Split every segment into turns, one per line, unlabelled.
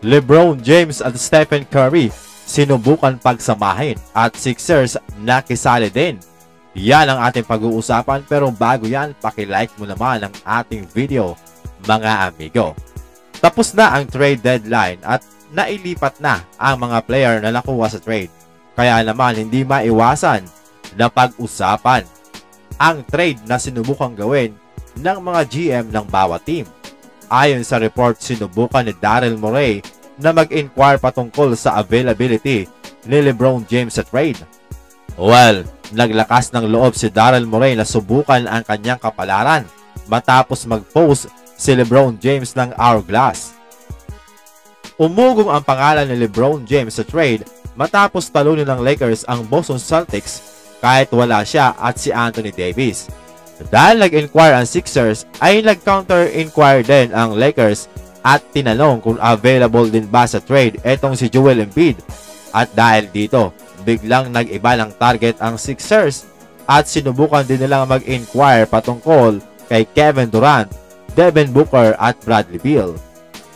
LeBron James at Stephen Curry sinubukan pagsamahin at Sixers nakisali din. Yan ang ating pag-uusapan, pero bago yan, paki-like mo naman ang ating video mga amigo. Tapos na ang trade deadline at nailipat na ang mga player na nakuha sa trade. Kaya naman hindi maiwasan na pag-usapan ang trade na sinubukang gawin ng mga GM ng bawat team. Ayon sa report, sinubukan ni Daryl Morey na mag-inquire patungkol sa availability ni LeBron James sa trade. Well, naglakas ng loob si Daryl Morey na subukan ang kanyang kapalaran matapos mag-post si LeBron James ng Hourglass. Umugong ang pangalan ni LeBron James sa trade matapos talunin ng Lakers ang Boston Celtics kahit wala siya at si Anthony Davis. Dahil nag-inquire ang Sixers, ay nag-counter-inquire din ang Lakers at tinanong kung available din ba sa trade etong si Joel Embiid. At dahil dito, biglang nag-iba ng target ang Sixers at sinubukan din nilang mag-inquire patungkol kay Kevin Durant, Devin Booker at Bradley Beal.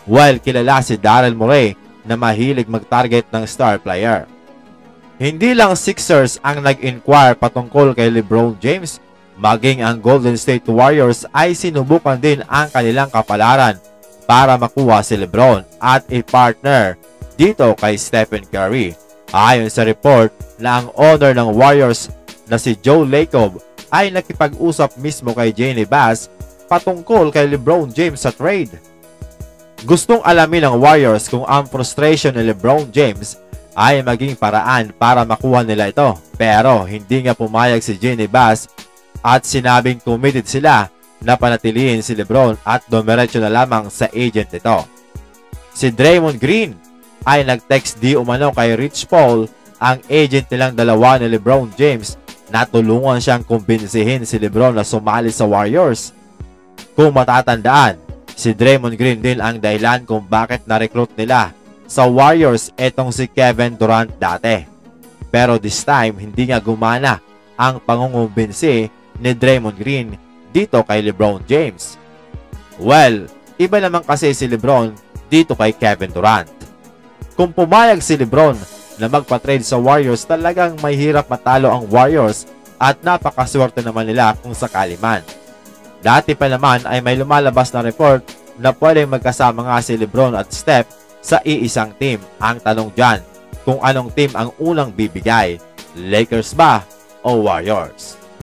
While kilala si Daryl Morey na mahilig mag-target ng star player. Hindi lang Sixers ang nag-inquire patungkol kay LeBron James, maging ang Golden State Warriors ay sinubukan din ang kanilang kapalaran para makuha si LeBron at i-partner dito kay Stephen Curry. Ayon sa report na ang owner ng Warriors na si Joe Lacob ay nakipag-usap mismo kay Jeanie Buss patungkol kay LeBron James sa trade. Gustong alamin ng Warriors kung ang frustration ni LeBron James ay maging paraan para makuha nila ito, pero hindi nga pumayag si Jeanie Buss at sinabing committed sila na panatilihin si LeBron at dumiretso na lamang sa agent nito. Si Draymond Green ay nag-text di umano kay Rich Paul, ang agent nilang dalawa ni LeBron James, na tulungan siyang kumbinsihin si LeBron na sumali sa Warriors. Kung matatandaan, si Draymond Green din ang dahilan kung bakit na-recruit nila sa Warriors etong si Kevin Durant dati. Pero this time, hindi nga gumana ang pangungumbinsi ni Draymond Green dito kay LeBron James. Well, iba naman kasi si LeBron dito kay Kevin Durant. Kung pumayag si LeBron na magpa-trade sa Warriors, talagang may hirap matalo ang Warriors at napakaswerte naman nila kung sakali man. Dati pa naman ay may lumalabas na report na pwedeng magkasama nga si LeBron at Steph sa iisang team. Ang tanong dyan, kung anong team ang unang bibigay, Lakers ba o Warriors?